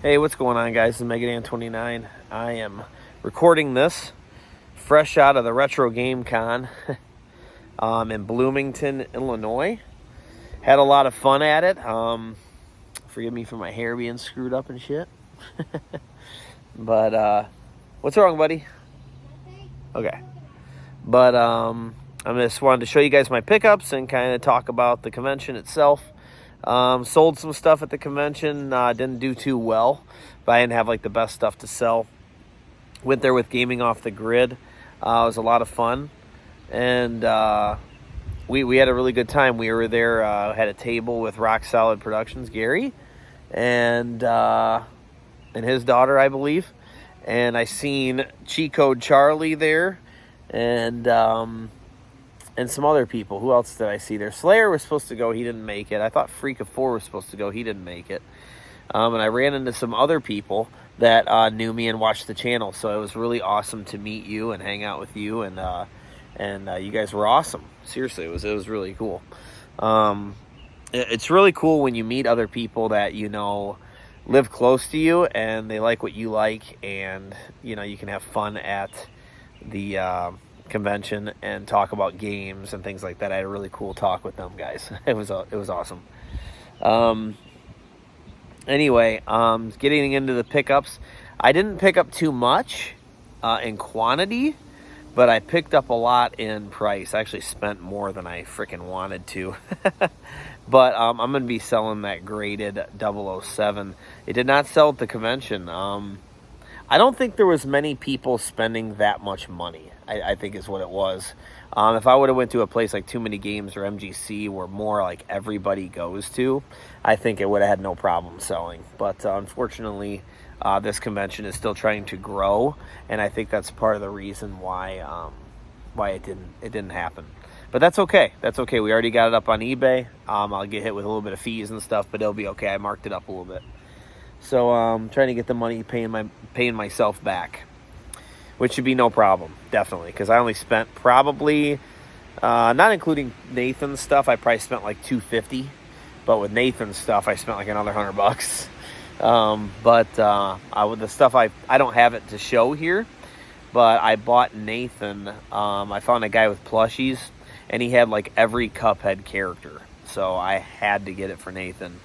Hey, what's going on, guys? This is Megadan29. I am recording this fresh out of the Retro Game Con in Bloomington, Illinois. Had a lot of fun at it. Forgive me for my hair being screwed up and shit. But, what's wrong, buddy? Okay. But, I just wanted to show you guys my pickups and kind of talk about the convention itself. Sold some stuff at the convention, didn't do too well, but I didn't have like the best stuff to sell. Went there with Gaming Off the Grid. It was a lot of fun, and we had a really good time. We were there, had a table with Rock Solid Productions, Gary, and his daughter, I believe, and I seen Cheat Code Charlie there, and some other people. Who else did I see there? Slayer was supposed to go. He didn't make it. I thought Freak of 4 was supposed to go. He didn't make it. And I ran into some other people that knew me and watched the channel. So it was really awesome to meet you and hang out with you. And you guys were awesome. Seriously, it was really cool. It's really cool when you meet other people that, you know, live close to you and they like what you like. And, you know, you can have fun at the convention and talk about games and things like that. I had a really cool talk with them guys. It was awesome. Anyway, getting into the pickups, I didn't pick up too much in quantity, but I picked up a lot in price. I actually spent more than I freaking wanted to. But I'm going to be selling that graded 007. It did not sell at the convention. I don't think there was many people spending that much money, I think is what it was. If I would have went to a place like Too Many Games or MGC where more like everybody goes to, I think it would have had no problem selling. But unfortunately, this convention is still trying to grow, and I think that's part of the reason why it didn't happen. But that's okay. That's okay. We already got it up on eBay. I'll get hit with a little bit of fees and stuff, but it'll be okay. I marked it up a little bit. So I'm trying to get the money paying myself back, which should be no problem, definitely, because I only spent probably, not including Nathan's stuff, I probably spent like $250, but with Nathan's stuff, I spent like another $100. The stuff I don't have it to show here, but I bought Nathan. I found a guy with plushies, and he had like every Cuphead character, so I had to get it for Nathan.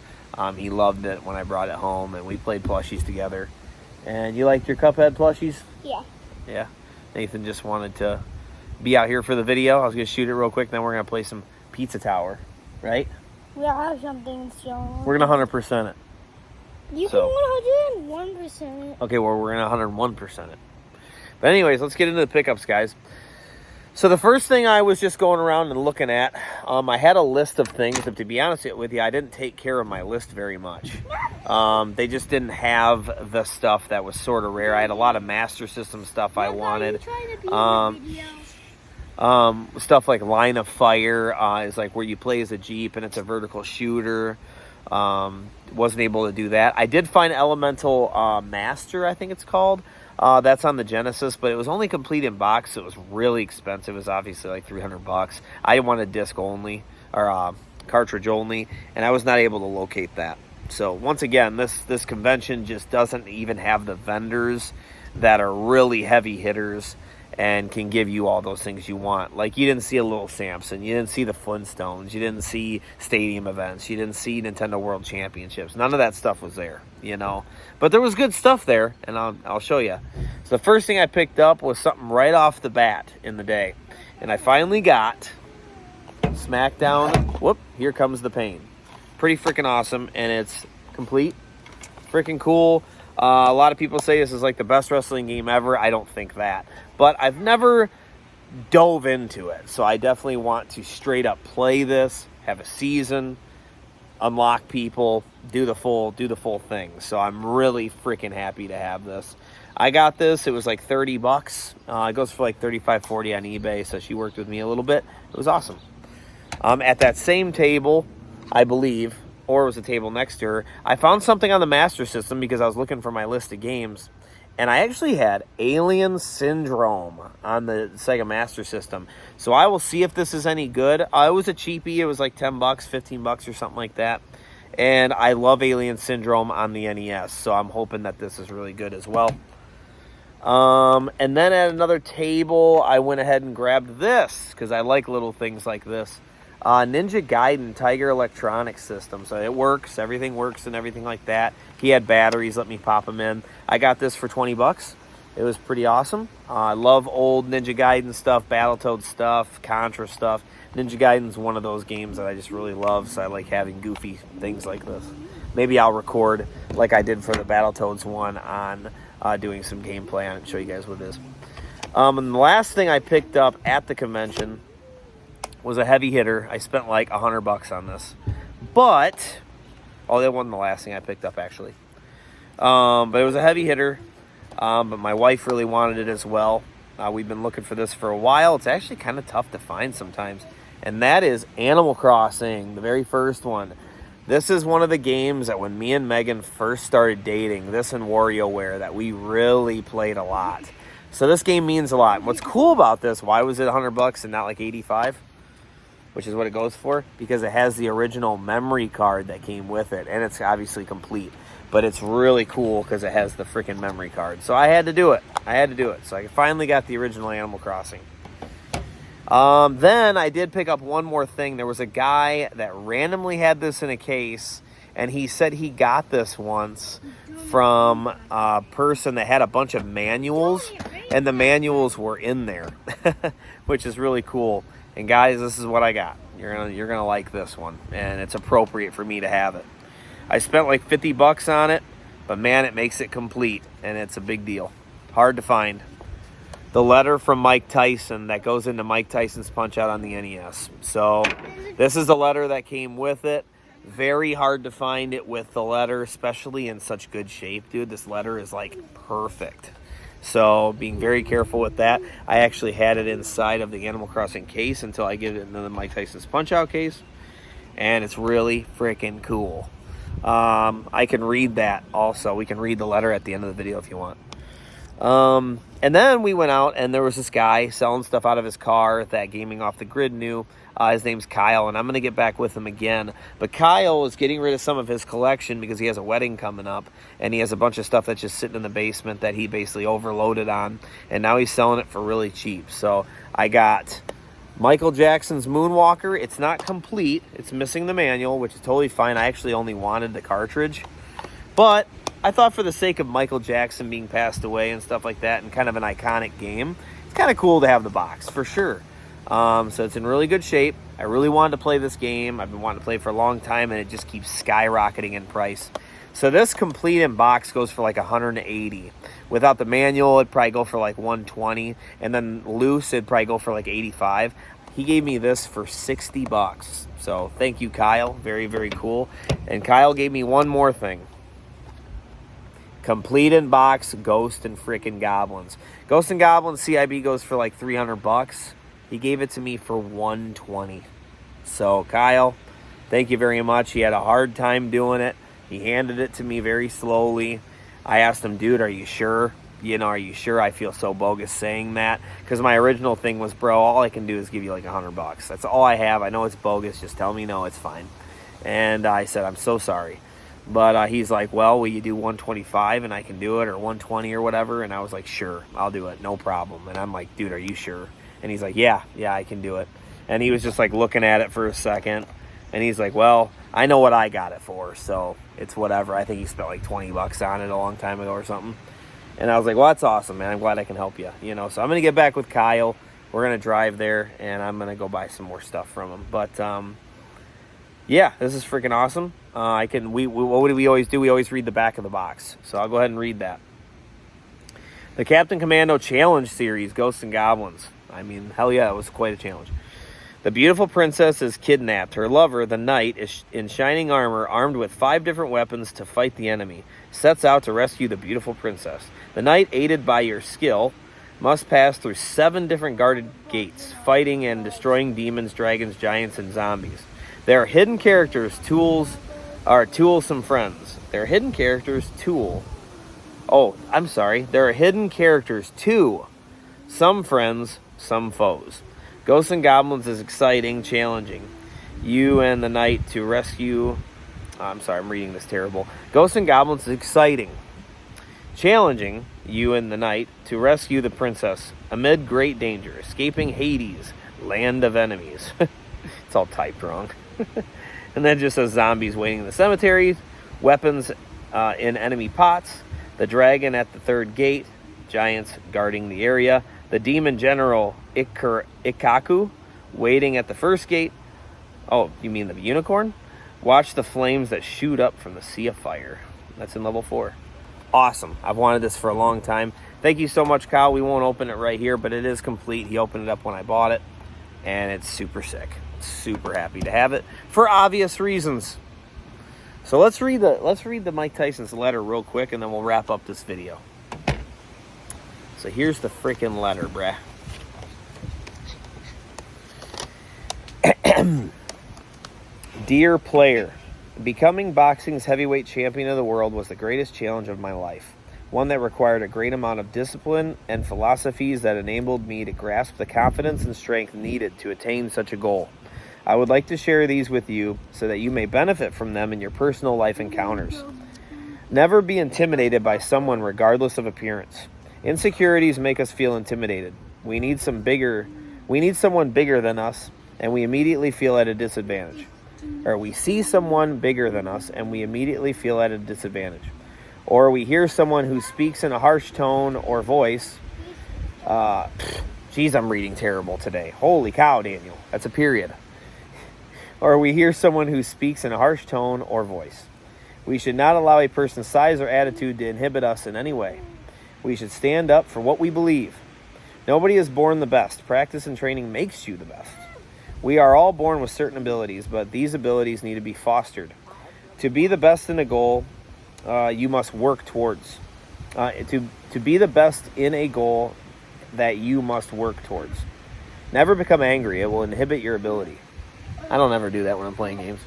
He loved it when I brought it home, and we played plushies together. And you liked your Cuphead plushies? Yeah. Yeah. Nathan just wanted to be out here for the video. I was going to shoot it real quick, then we're going to play some Pizza Tower, right? We all have something to show. We're going to 100% it. You can 101% it. Okay, well, we're going to 101% it. But anyways, let's get into the pickups, guys. So the first thing I was just going around and looking at, I had a list of things, but to be honest with you, I didn't take care of my list very much. They just didn't have the stuff that was sort of rare. I had a lot of Master System stuff I wanted. Stuff like Line of Fire is like where you play as a Jeep and it's a vertical shooter. Wasn't able to do that. I did find Elemental Master, I think it's called. That's on the Genesis, but it was only complete in box, so it was really expensive. It was obviously like $300. I wanted disc only, or cartridge only, and I was not able to locate that. So once again, this convention just doesn't even have the vendors that are really heavy hitters and can give you all those things you want. Like, you didn't see a Little Samson, you didn't see the Flintstones, you didn't see stadium events, you didn't see Nintendo World Championships. None of that stuff was there, you know. But there was good stuff there, and I'll show you. So the first thing I picked up was something right off the bat in the day. And I finally got SmackDown. Whoop, Here Comes the Pain. Pretty freaking awesome, and it's complete. Freaking cool. A lot of people say this is like the best wrestling game ever. I don't think that. But I've never dove into it. So I definitely want to straight up play this, have a season, unlock people, do the full thing. So I'm really freaking happy to have this. I got this. It was like $30. It goes for like $35-$40 on eBay. So she worked with me a little bit. It was awesome. At that same table, I believe, or it was a table next to her, I found something on the Master System because I was looking for my list of games, and I actually had Alien Syndrome on the Sega Master System. So I will see if this is any good. It was a cheapie. It was like $10, $15 or something like that. And I love Alien Syndrome on the NES, so I'm hoping that this is really good as well. And then at another table, I went ahead and grabbed this, because I like little things like this. Ninja Gaiden Tiger Electronics System. So it works, everything works and everything like that. He had batteries, let me pop them in. I got this for 20 bucks. It was pretty awesome. I love old Ninja Gaiden stuff, Battletoad stuff, Contra stuff. Ninja Gaiden's one of those games that I just really love, so I like having goofy things like this. Maybe I'll record like I did for the Battletoads one on doing some gameplay on it and show you guys what it is. And the last thing I picked up at the convention was a heavy hitter. I spent like $100 on this. But, that wasn't the last thing I picked up actually. But it was a heavy hitter. But my wife really wanted it as well. We've been looking for this for a while. It's actually kind of tough to find sometimes. And that is Animal Crossing, the very first one. This is one of the games that when me and Megan first started dating, this and WarioWare, that we really played a lot. So this game means a lot. What's cool about this, why was it $100 and not like 85? Which is what it goes for, because it has the original memory card that came with it, and it's obviously complete. But it's really cool because it has the freaking memory card. So I had to do it. So I finally got the original Animal Crossing. Then I did pick up one more thing. There was a guy that randomly had this in a case, and he said he got this once from a person that had a bunch of manuals, and the manuals were in there, which is really cool. And guys, this is what I got. You're gonna like this one, and it's appropriate for me to have it. I spent like 50 bucks on it, but man, it makes it complete, and it's a big deal. Hard to find. The letter from Mike Tyson that goes into Mike Tyson's Punch-Out on the NES. So this is the letter that came with it. Very hard to find it with the letter, especially in such good shape, dude. This letter is like perfect. So being very careful with that. I actually had it inside of the Animal Crossing case until I get it into the Mike Tyson's Punch-Out case. And it's really freaking cool. I can read that also. We can read the letter at the end of the video if you want. And then we went out and there was this guy selling stuff out of his car that Gaming Off the Grid knew. His name's Kyle, and I'm going to get back with him again. But Kyle is getting rid of some of his collection because he has a wedding coming up, and he has a bunch of stuff that's just sitting in the basement that he basically overloaded on, and now he's selling it for really cheap. So I got Michael Jackson's Moonwalker. It's not complete. It's missing the manual, which is totally fine. I actually only wanted the cartridge. But I thought for the sake of Michael Jackson being passed away and stuff like that and kind of an iconic game, it's kind of cool to have the box, for sure. So it's in really good shape. I really wanted to play this game. I've been wanting to play for a long time, and it just keeps skyrocketing in price. So this complete in box goes for like $180. Without the manual, it'd probably go for like $120. And then loose, it'd probably go for like $85. He gave me this for $60. So thank you, Kyle. Very, very cool. And Kyle gave me one more thing. Complete in box, Ghost and frickin' Goblins. Ghost and Goblins CIB goes for like $300. He gave it to me for $120. So Kyle, thank you very much. He had a hard time doing it. He handed it to me very slowly. I asked him, dude, are you sure? Are you sure? I feel so bogus saying that. Because my original thing was, bro, all I can do is give you like $100. That's all I have. I know it's bogus. Just tell me no, it's fine. And I said, I'm so sorry. But he's like, well, will you do 125 and I can do it, or 120 or whatever? And I was like, sure, I'll do it. No problem. And I'm like, dude, are you sure? And he's like, yeah, I can do it. And he was just like looking at it for a second. And he's like, well, I know what I got it for, so it's whatever. I think he spent like 20 bucks on it a long time ago or something. And I was like, well, that's awesome, man. I'm glad I can help you. So I'm going to get back with Kyle. We're going to drive there, and I'm going to go buy some more stuff from him. But, yeah, this is freaking awesome. What do we always do? We always read the back of the box. So I'll go ahead and read that. The Captain Commando Challenge Series, Ghosts and Goblins. I mean, hell yeah, it was quite a challenge. The beautiful princess is kidnapped. Her lover, the knight, is in shining armor, armed with 5 different weapons to fight the enemy. Sets out to rescue the beautiful princess. The knight, aided by your skill, must pass through 7 different guarded gates, fighting and destroying demons, dragons, giants, and zombies. There are hidden characters, toolsome friends. There are hidden characters, There are hidden characters, too. Some friends, some foes. Ghosts and Goblins is exciting, challenging. You and the knight to rescue I'm sorry, I'm reading this terrible. Ghosts and Goblins is exciting, challenging you in the night to rescue the princess amid great danger, escaping Hades, land of enemies. It's all typed wrong. And then it just says zombies waiting in the cemetery, weapons in enemy pots, the dragon at the third gate, giants guarding the area, the demon general Ikaku waiting at the first gate. Oh, you mean the unicorn? Watch the flames that shoot up from the sea of fire. That's in level 4. Awesome. I've wanted this for a long time. Thank you so much, Kyle. We won't open it right here, but it is complete. He opened it up when I bought it, and it's super sick. Super happy to have it for obvious reasons. So let's read the Mike Tyson's letter real quick, and then we'll wrap up this video. So here's the freaking letter, bruh. Dear player, becoming boxing's heavyweight champion of the world was the greatest challenge of my life. One that required a great amount of discipline and philosophies that enabled me to grasp the confidence and strength needed to attain such a goal. I would like to share these with you so that you may benefit from them in your personal life encounters. Never be intimidated by someone regardless of appearance. Insecurities make us feel intimidated. We need someone bigger than us, and we immediately feel at a disadvantage. Or we see someone bigger than us, and we immediately feel at a disadvantage. Or we hear someone who speaks in a harsh tone or voice. Geez, I'm reading terrible today. Holy cow, Daniel. That's a period. Or we hear someone who speaks in a harsh tone or voice. We should not allow a person's size or attitude to inhibit us in any way. We should stand up for what we believe. Nobody is born the best. Practice and training makes you the best. We are all born with certain abilities, but these abilities need to be fostered. To be the best in a goal, you must work towards. To be the best in a goal that you must work towards. Never become angry. It will inhibit your ability. I don't ever do that when I'm playing games.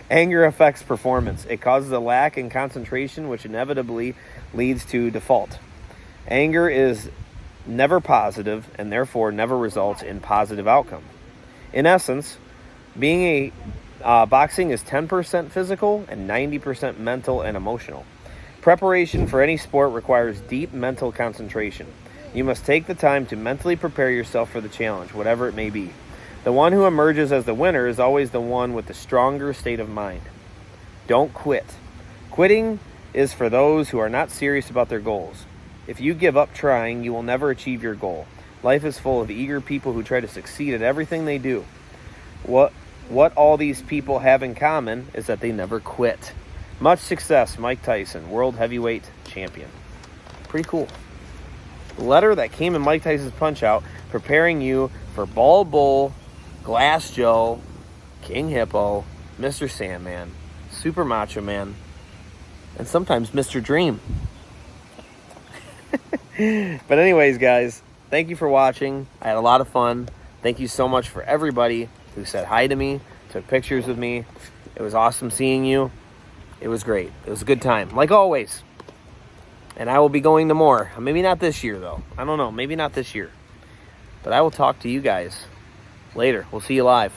Anger affects performance. It causes a lack in concentration, which inevitably leads to default. Anger is never positive and therefore never results in positive outcome. In essence, boxing is 10% physical and 90% mental and emotional. Preparation for any sport requires deep mental concentration. You must take the time to mentally prepare yourself for the challenge, whatever it may be. The one who emerges as the winner is always the one with the stronger state of mind. Don't quit. Quitting is for those who are not serious about their goals. If you give up trying, you will never achieve your goal. Life is full of eager people who try to succeed at everything they do. What all these people have in common is that they never quit. Much success, Mike Tyson, World Heavyweight Champion. Pretty cool. The letter that came in Mike Tyson's Punch-Out, preparing you for Bald Bull, Glass Joe, King Hippo, Mr. Sandman, Super Macho Man, and sometimes Mr. Dream. But anyways, guys, thank you for watching. I had a lot of fun. Thank you so much for everybody who said hi to me, took pictures with me. It was awesome seeing you. It was great. It was a good time, like always. And I will be going to more. Maybe not this year, though. I don't know. Maybe not this year. But I will talk to you guys later. We'll see you live.